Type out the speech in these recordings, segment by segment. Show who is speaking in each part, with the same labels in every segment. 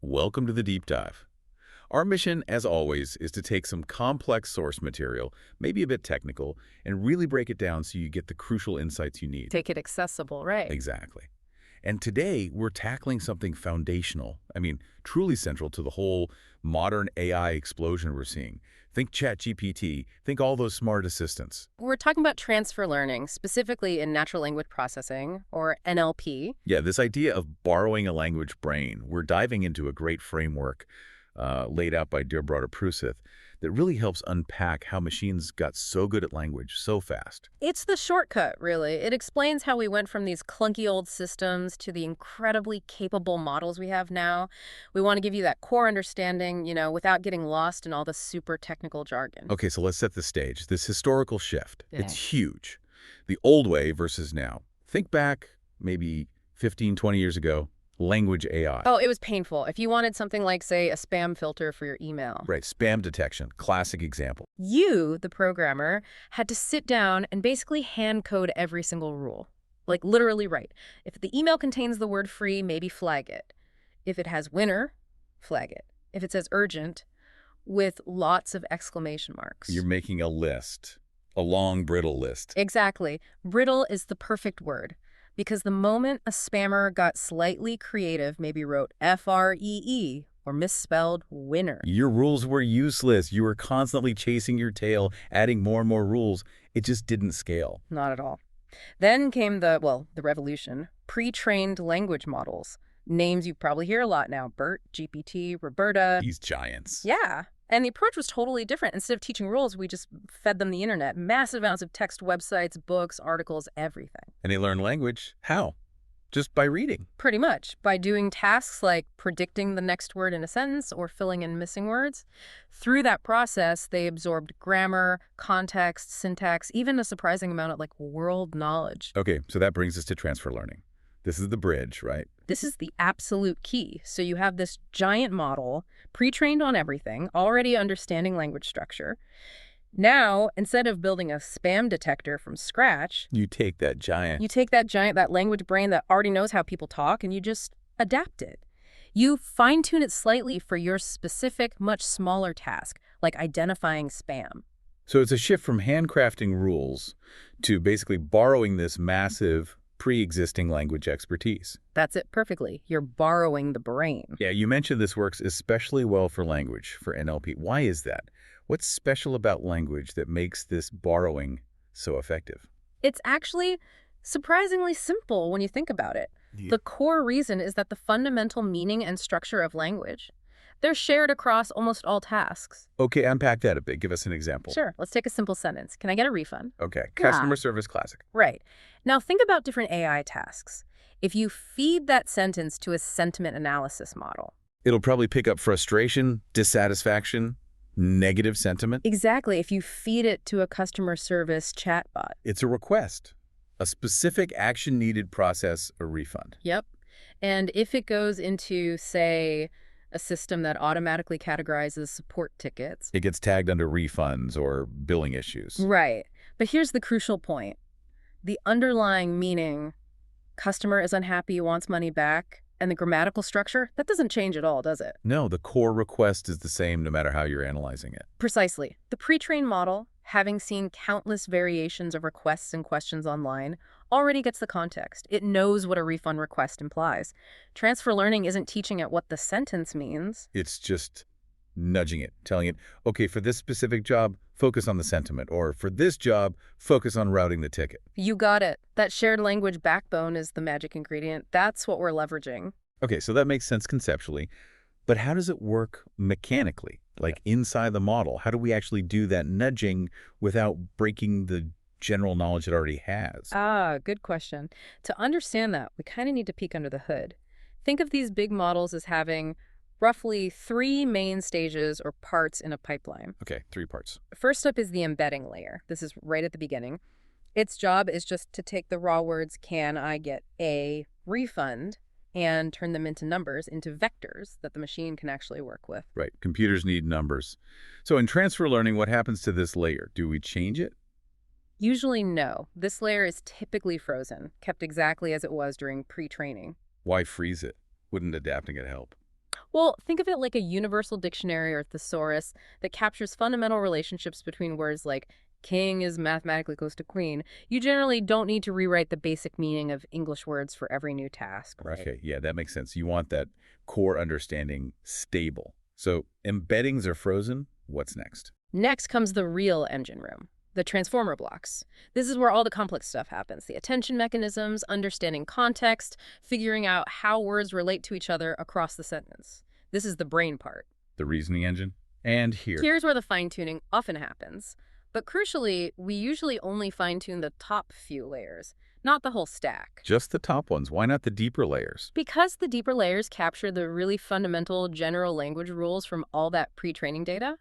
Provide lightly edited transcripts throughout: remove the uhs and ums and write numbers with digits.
Speaker 1: Welcome to the deep dive. Our mission, as always, is to take some complex source material, maybe a bit technical, and really break it down so you get the crucial insights you need.
Speaker 2: Take it accessible, right?
Speaker 1: Exactly. And today, we're tackling something foundational, truly central to the whole modern AI explosion we're seeing. Think ChatGPT, think all those smart assistants.
Speaker 2: We're talking about transfer learning, specifically in natural language processing, or NLP.
Speaker 1: Yeah, this idea of borrowing a language brain, we're diving into a great framework laid out by dear brother Prusith that really helps unpack how machines got so good at language so fast.
Speaker 2: It's the shortcut, really. It explains how we went from these clunky old systems to the incredibly capable models we have now. We want to give you that core understanding, without getting lost in all the super technical jargon.
Speaker 1: Okay, so let's set the stage. This historical shift,
Speaker 2: Yeah.
Speaker 1: it's huge. The old way versus now. Think back maybe 15, 20 years ago, language AI.
Speaker 2: Oh, it was painful. If you wanted something like, say, a spam filter for your email.
Speaker 1: Right, spam detection, classic example.
Speaker 2: You, the programmer, had to sit down and basically hand code every single rule. Like literally write. If the email contains the word free, maybe flag it. If it has winner, flag it. If it says urgent, with lots of exclamation marks.
Speaker 1: You're making a list, a long, brittle list.
Speaker 2: Exactly. Brittle is the perfect word. Because the moment a spammer got slightly creative, maybe wrote FREE or misspelled winner.
Speaker 1: Your rules were useless. You were constantly chasing your tail, adding more and more rules. It just didn't scale.
Speaker 2: Not at all. Then came the revolution, pre-trained language models. Names you probably hear a lot now, BERT, GPT, Roberta.
Speaker 1: These giants.
Speaker 2: Yeah. And the approach was totally different. Instead of teaching rules, we just fed them the internet. Massive amounts of text websites, books, articles, everything.
Speaker 1: And they learn language. How? Just by reading.
Speaker 2: Pretty much. By doing tasks like predicting the next word in a sentence or filling in missing words. Through that process, they absorbed grammar, context, syntax, even a surprising amount of world knowledge.
Speaker 1: Okay, so that brings us to transfer learning. This is the bridge, right?
Speaker 2: This is the absolute key. So you have this giant model, pre-trained on everything, already understanding language structure. Now, instead of building a spam detector from scratch,
Speaker 1: You take that giant.
Speaker 2: that language brain that already knows how people talk, and you just adapt it. You fine-tune it slightly for your specific, much smaller task, like identifying spam.
Speaker 1: So it's a shift from handcrafting rules to basically borrowing this massive pre-existing language expertise.
Speaker 2: That's it perfectly. You're borrowing the brain.
Speaker 1: Yeah, you mentioned this works especially well for language, for NLP. Why is that? What's special about language that makes this borrowing so effective?
Speaker 2: It's actually surprisingly simple when you think about it.
Speaker 1: Yeah.
Speaker 2: The core reason is that the fundamental meaning and structure of language, they're shared across almost all tasks.
Speaker 1: Okay, unpack that a bit. Give us an example.
Speaker 2: Sure, let's take a simple sentence. Can I get a refund?
Speaker 1: Okay, customer service classic.
Speaker 2: Right. Now think about different AI tasks. If you feed that sentence to a sentiment analysis model.
Speaker 1: It'll probably pick up frustration, dissatisfaction, negative sentiment.
Speaker 2: Exactly. If you feed it to a customer service chatbot.
Speaker 1: It's a request, a specific action needed process, a refund.
Speaker 2: Yep. And if it goes into, say, a system that automatically categorizes support tickets.
Speaker 1: It gets tagged under refunds or billing issues.
Speaker 2: Right. But here's the crucial point. The underlying meaning, customer is unhappy, wants money back, and the grammatical structure, that doesn't change at all, does it?
Speaker 1: No, the core request is the same no matter how you're analyzing it.
Speaker 2: Precisely. The pre-trained model, having seen countless variations of requests and questions online, already gets the context. It knows what a refund request implies. Transfer learning isn't teaching it what the sentence means.
Speaker 1: It's just nudging it, telling it, okay, for this specific job, focus on the sentiment, or for this job, focus on routing the ticket.
Speaker 2: You got it. That shared language backbone is the magic ingredient. That's what we're leveraging.
Speaker 1: Okay, so that makes sense conceptually, but how does it work mechanically, like inside the model? How do we actually do that nudging without breaking the general knowledge it already has?
Speaker 2: Good question. To understand that, we kind of need to peek under the hood. Think of these big models as having roughly 3 main stages or parts in a pipeline.
Speaker 1: Okay, 3 parts.
Speaker 2: First up is the embedding layer. This is right at the beginning. Its job is just to take the raw words, can I get a refund, and turn them into numbers, into vectors that the machine can actually work with.
Speaker 1: Right, computers need numbers. So in transfer learning, what happens to this layer? Do we change it?
Speaker 2: Usually no. This layer is typically frozen, kept exactly as it was during pre-training.
Speaker 1: Why freeze it? Wouldn't adapting it help?
Speaker 2: Well, think of it like a universal dictionary or thesaurus that captures fundamental relationships between words like king is mathematically close to queen. You generally don't need to rewrite the basic meaning of English words for every new task, right?
Speaker 1: Okay, yeah, that makes sense. You want that core understanding stable. So embeddings are frozen. What's next?
Speaker 2: Next comes the real engine room, the transformer blocks. This is where all the complex stuff happens, the attention mechanisms, understanding context, figuring out how words relate to each other across the sentence. This is the brain part.
Speaker 1: The reasoning engine? And here.
Speaker 2: Here's where the fine-tuning often happens. But crucially, we usually only fine-tune the top few layers, not the whole stack.
Speaker 1: Just the top ones. Why not the deeper layers?
Speaker 2: Because the deeper layers capture the really fundamental general language rules from all that pre-training data,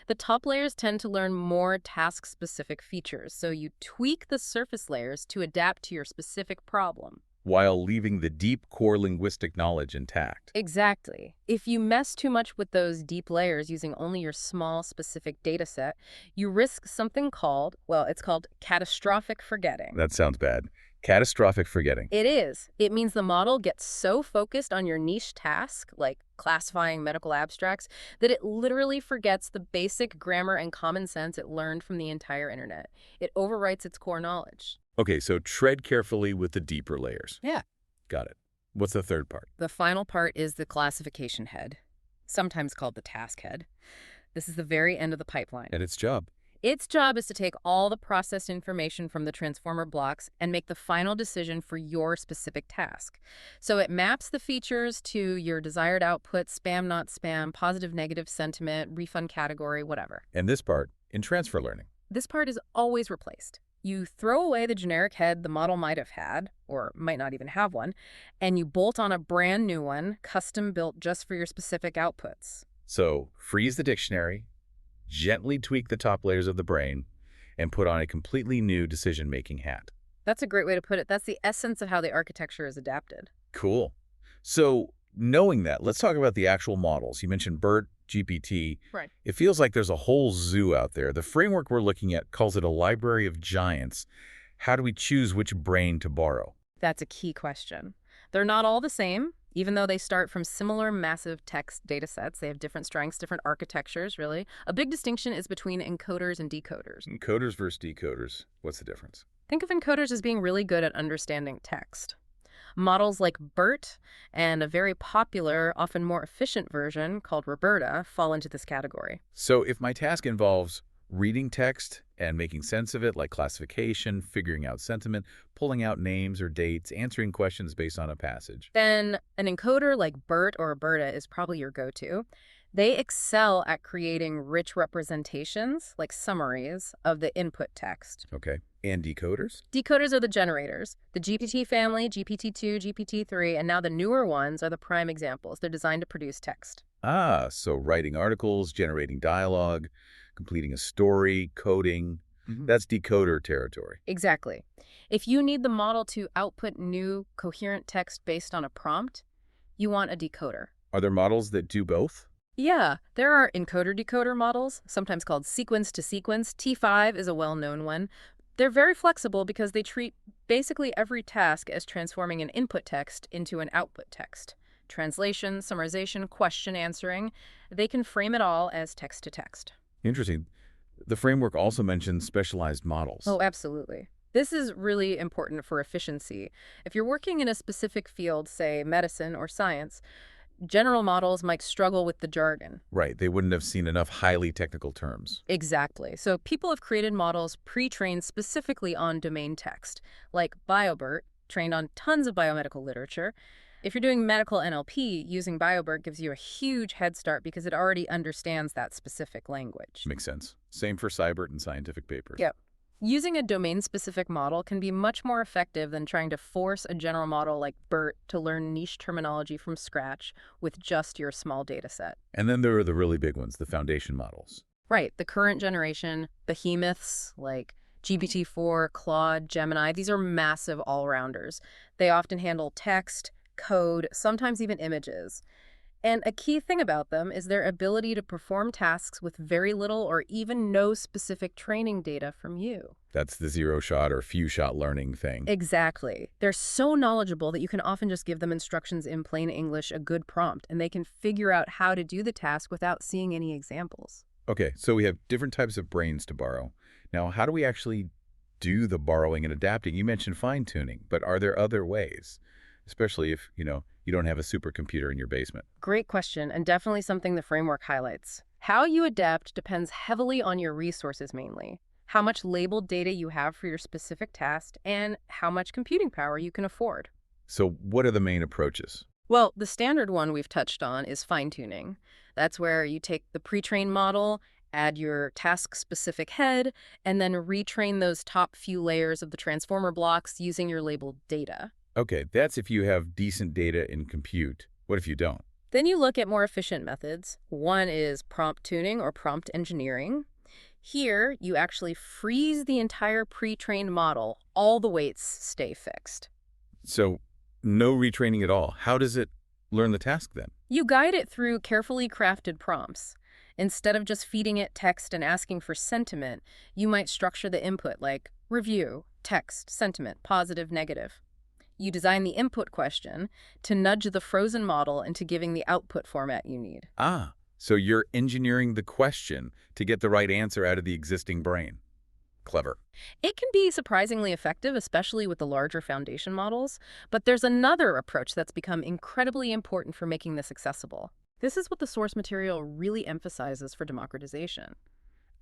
Speaker 2: the top layers tend to learn more task-specific features, so you tweak the surface layers to adapt to your specific problem.
Speaker 1: While leaving the deep core linguistic knowledge intact.
Speaker 2: Exactly. If you mess too much with those deep layers using only your small, specific data set, you risk something called, well, it's called catastrophic forgetting.
Speaker 1: That sounds bad. Catastrophic forgetting.
Speaker 2: It is. It means the model gets so focused on your niche task, like classifying medical abstracts, that it literally forgets the basic grammar and common sense it learned from the entire internet. It overwrites its core knowledge.
Speaker 1: Okay, so tread carefully with the deeper layers.
Speaker 2: Yeah.
Speaker 1: Got it. What's the third part?
Speaker 2: The final part is the classification head, sometimes called the task head. This is the very end of the pipeline.
Speaker 1: And its job.
Speaker 2: Its job is to take all the processed information from the transformer blocks and make the final decision for your specific task. So it maps the features to your desired output, spam, not spam, positive, negative sentiment, refund category, whatever.
Speaker 1: And this part, in transfer learning.
Speaker 2: This part is always replaced. You throw away the generic head the model might have had, or might not even have one, and you bolt on a brand new one, custom built just for your specific outputs.
Speaker 1: So freeze the dictionary, gently tweak the top layers of the brain, and put on a completely new decision-making hat.
Speaker 2: That's a great way to put it. That's the essence of how the architecture is adapted.
Speaker 1: Cool. So knowing that, let's talk about the actual models. You mentioned BERT, GPT.
Speaker 2: Right.
Speaker 1: It feels like there's a whole zoo out there. The framework we're looking at calls it a library of giants. How do we choose which brain to borrow?
Speaker 2: That's a key question. They're not all the same, even though they start from similar massive text data sets. They have different strengths, different architectures, really. A big distinction is between encoders and decoders.
Speaker 1: Encoders versus decoders. What's the difference?
Speaker 2: Think of encoders as being really good at understanding text. Models like BERT and a very popular, often more efficient version called Roberta fall into this category.
Speaker 1: So if my task involves reading text and making sense of it, like classification, figuring out sentiment, pulling out names or dates, answering questions based on a passage.
Speaker 2: Then an encoder like BERT or Roberta is probably your go-to. They excel at creating rich representations, like summaries, of the input text.
Speaker 1: Okay. And decoders?
Speaker 2: Decoders are the generators. The GPT family, GPT-2, GPT-3, and now the newer ones are the prime examples. They're designed to produce text.
Speaker 1: Ah, so writing articles, generating dialogue, completing a story, coding. That's decoder territory.
Speaker 2: Exactly. If you need the model to output new, coherent text based on a prompt, you want a decoder.
Speaker 1: Are there models that do both?
Speaker 2: Yeah, there are encoder-decoder models, sometimes called sequence-to-sequence. T5 is a well-known one. They're very flexible because they treat basically every task as transforming an input text into an output text. Translation, summarization, question answering, they can frame it all as text-to-text.
Speaker 1: Interesting. The framework also mentions specialized models.
Speaker 2: Oh, absolutely. This is really important for efficiency. If you're working in a specific field, say medicine or science, general models might struggle with the jargon.
Speaker 1: Right. They wouldn't have seen enough highly technical terms.
Speaker 2: Exactly. So people have created models pre-trained specifically on domain text, like BioBERT, trained on tons of biomedical literature. If you're doing medical NLP, using BioBERT gives you a huge head start because it already understands that specific language.
Speaker 1: Makes sense. Same for Cybert and scientific papers.
Speaker 2: Yep. Using a domain-specific model can be much more effective than trying to force a general model like BERT to learn niche terminology from scratch with just your small data set.
Speaker 1: And then there are the really big ones, the foundation models.
Speaker 2: Right. The current generation behemoths like GPT-4, Claude, Gemini, these are massive all-rounders. They often handle text, code, sometimes even images. And a key thing about them is their ability to perform tasks with very little or even no specific training data from you.
Speaker 1: That's the zero-shot or few-shot learning thing.
Speaker 2: Exactly. They're so knowledgeable that you can often just give them instructions in plain English, a good prompt, and they can figure out how to do the task without seeing any examples.
Speaker 1: Okay, so we have different types of brains to borrow. Now, how do we actually do the borrowing and adapting? You mentioned fine-tuning, but are there other ways? Especially if, you don't have a supercomputer in your basement.
Speaker 2: Great question, and definitely something the framework highlights. How you adapt depends heavily on your resources mainly, how much labeled data you have for your specific task, and how much computing power you can afford.
Speaker 1: So what are the main approaches?
Speaker 2: Well, the standard one we've touched on is fine-tuning. That's where you take the pre-trained model, add your task-specific head, and then retrain those top few layers of the transformer blocks using your labeled data.
Speaker 1: Okay, that's if you have decent data in compute. What if you don't?
Speaker 2: Then you look at more efficient methods. One is prompt tuning or prompt engineering. Here, you actually freeze the entire pre-trained model. All the weights stay fixed.
Speaker 1: So no retraining at all. How does it learn the task then?
Speaker 2: You guide it through carefully crafted prompts. Instead of just feeding it text and asking for sentiment, you might structure the input like review, text, sentiment, positive, negative. You design the input question to nudge the frozen model into giving the output format you need.
Speaker 1: Ah, so you're engineering the question to get the right answer out of the existing brain. Clever.
Speaker 2: It can be surprisingly effective, especially with the larger foundation models, but there's another approach that's become incredibly important for making this accessible. This is what the source material really emphasizes for democratization: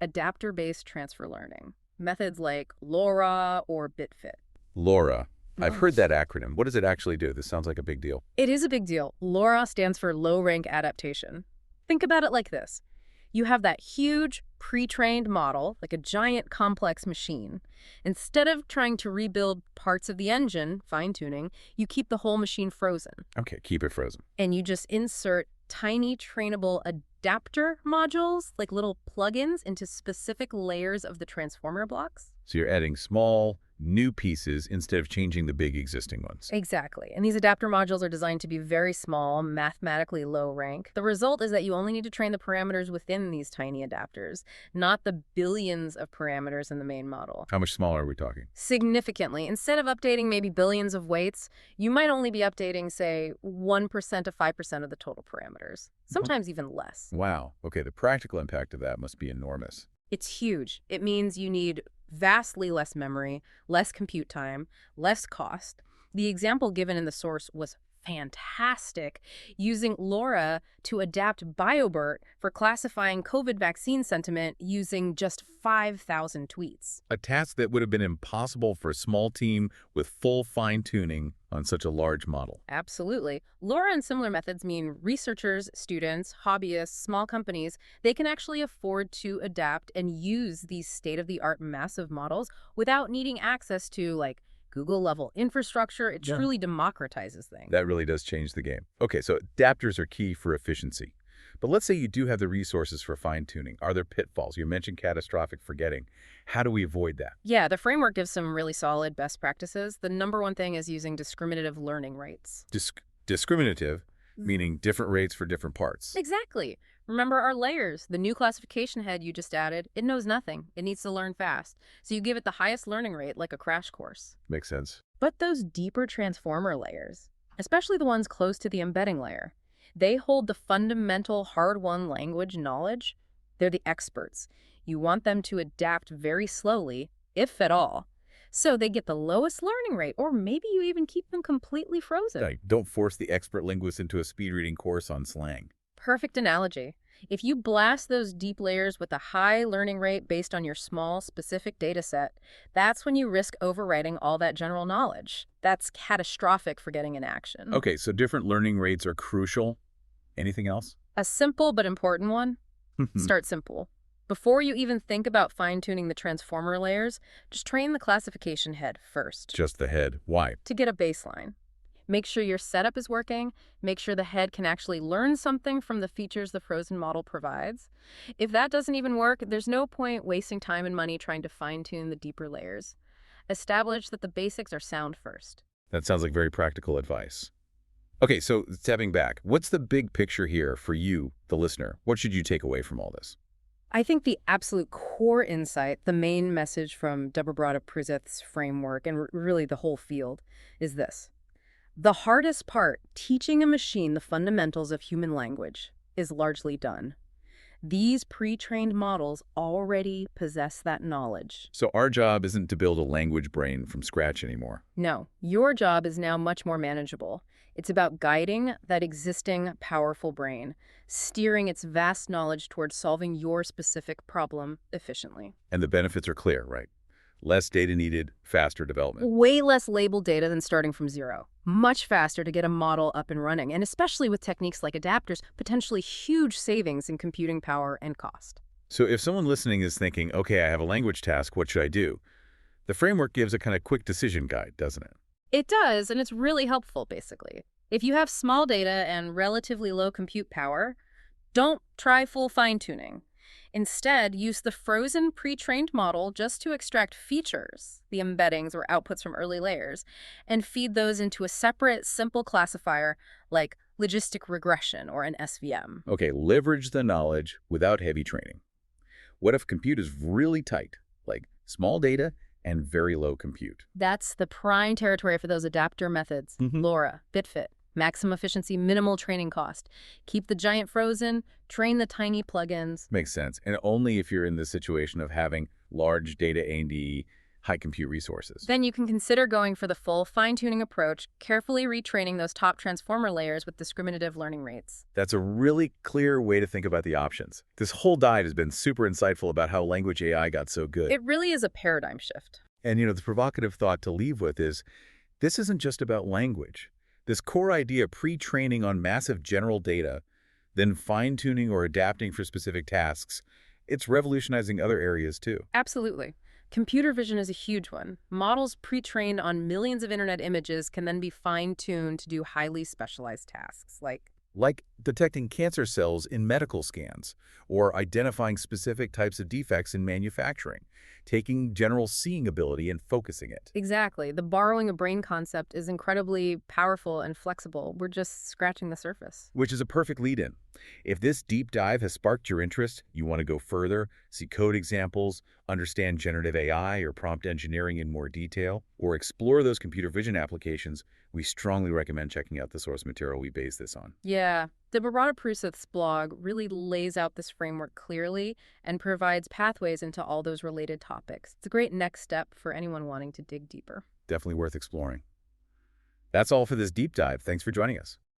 Speaker 2: adapter-based transfer learning. Methods like LoRa or BitFit.
Speaker 1: LoRa. I've heard that acronym. What does it actually do? This sounds like a big deal.
Speaker 2: It is a big deal. LoRa stands for low rank adaptation. Think about it like this. You have that huge pre-trained model, like a giant complex machine. Instead of trying to rebuild parts of the engine, fine-tuning, you keep the whole machine frozen.
Speaker 1: Okay, keep it frozen.
Speaker 2: And you just insert tiny trainable adapter modules, like little plugins, into specific layers of the transformer blocks.
Speaker 1: So you're adding small, new pieces instead of changing the big existing ones.
Speaker 2: Exactly. And these adapter modules are designed to be very small, mathematically low rank. The result is that you only need to train the parameters within these tiny adapters, not the billions of parameters in the main model.
Speaker 1: How much smaller are we talking?
Speaker 2: Significantly. Instead of updating maybe billions of weights, you might only be updating, say, 1% to 5% of the total parameters, sometimes even less.
Speaker 1: Wow. Okay, the practical impact of that must be enormous.
Speaker 2: It's huge. It means you need vastly less memory, less compute time, less cost. The example given in the source was fantastic, using LoRa to adapt BioBert for classifying COVID vaccine sentiment using just 5,000 tweets.
Speaker 1: A task that would have been impossible for a small team with full fine-tuning on such a large model.
Speaker 2: Absolutely. LoRa and similar methods mean researchers, students, hobbyists, small companies, they can actually afford to adapt and use these state-of-the-art massive models without needing access to, like, Google-level infrastructure. It truly democratizes things.
Speaker 1: That really does change the game. Okay, so adapters are key for efficiency. But let's say you do have the resources for fine-tuning. Are there pitfalls? You mentioned catastrophic forgetting. How do we avoid that?
Speaker 2: Yeah, the framework gives some really solid best practices. The number one thing is using discriminative learning rates.
Speaker 1: Discriminative, meaning different rates for different parts.
Speaker 2: Exactly. Remember our layers. The new classification head you just added, it knows nothing. It needs to learn fast. So you give it the highest learning rate, like a crash course.
Speaker 1: Makes sense.
Speaker 2: But those deeper transformer layers, especially the ones close to the embedding layer, they hold the fundamental hard-won language knowledge. They're the experts. You want them to adapt very slowly, if at all, so they get the lowest learning rate, or maybe you even keep them completely frozen.
Speaker 1: Like, don't force the expert linguist into a speed reading course on slang.
Speaker 2: Perfect analogy. If you blast those deep layers with a high learning rate based on your small, specific data set, that's when you risk overwriting all that general knowledge. That's catastrophic for getting in action.
Speaker 1: Okay, so different learning rates are crucial. Anything else?
Speaker 2: A simple but important one: start simple. Before you even think about fine-tuning the transformer layers, just train the classification head first.
Speaker 1: Just the head. Why?
Speaker 2: To get a baseline. Make sure your setup is working. Make sure the head can actually learn something from the features the frozen model provides. If that doesn't even work, there's no point wasting time and money trying to fine-tune the deeper layers. Establish that the basics are sound first.
Speaker 1: That sounds like very practical advice. Okay, so stepping back, what's the big picture here for you, the listener? What should you take away from all this?
Speaker 2: I think the absolute core insight, the main message from Deborah Pruzeth's framework and really the whole field is this. The hardest part, teaching a machine the fundamentals of human language, is largely done. These pre-trained models already possess that knowledge.
Speaker 1: So our job isn't to build a language brain from scratch anymore.
Speaker 2: No, your job is now much more manageable. It's about guiding that existing powerful brain, steering its vast knowledge towards solving your specific problem efficiently.
Speaker 1: And the benefits are clear, right? Less data needed, faster development.
Speaker 2: Way less labeled data than starting from zero. Much faster to get a model up and running, and especially with techniques like adapters, potentially huge savings in computing power and cost.
Speaker 1: So if someone listening is thinking, okay, I have a language task, what should I do? The framework gives a kind of quick decision guide, doesn't it?
Speaker 2: It does, and it's really helpful, basically. If you have small data and relatively low compute power, don't try full fine-tuning. Instead, use the frozen pre-trained model just to extract features, the embeddings or outputs from early layers, and feed those into a separate, simple classifier like logistic regression or an SVM.
Speaker 1: Okay, leverage the knowledge without heavy training. What if compute is really tight, like small data and very low compute?
Speaker 2: That's the prime territory for those adapter methods. LoRa, BitFit, maximum efficiency, minimal training cost. Keep the giant frozen, train the tiny plugins.
Speaker 1: Makes sense. And only if you're in the situation of having large data A&D, high compute resources.
Speaker 2: Then you can consider going for the full fine-tuning approach, carefully retraining those top transformer layers with discriminative learning rates.
Speaker 1: That's a really clear way to think about the options. This whole dive has been super insightful about how language AI got so good.
Speaker 2: It really is a paradigm shift.
Speaker 1: And, the provocative thought to leave with is, this isn't just about language. This core idea of pre-training on massive general data, then fine-tuning or adapting for specific tasks, it's revolutionizing other areas too.
Speaker 2: Absolutely. Computer vision is a huge one. Models pre-trained on millions of internet images can then be fine-tuned to do highly specialized tasks
Speaker 1: like detecting cancer cells in medical scans, or identifying specific types of defects in manufacturing, taking general seeing ability and focusing it.
Speaker 2: Exactly. The borrowing a brain concept is incredibly powerful and flexible. We're just scratching the surface.
Speaker 1: Which is a perfect lead-in. If this deep dive has sparked your interest, you want to go further, see code examples, understand generative AI or prompt engineering in more detail, or explore those computer vision applications, we strongly recommend checking out the source material we base this on.
Speaker 2: Yeah. Deborah Pruzeth's blog really lays out this framework clearly and provides pathways into all those related topics. It's a great next step for anyone wanting to dig deeper.
Speaker 1: Definitely worth exploring. That's all for this deep dive. Thanks for joining us.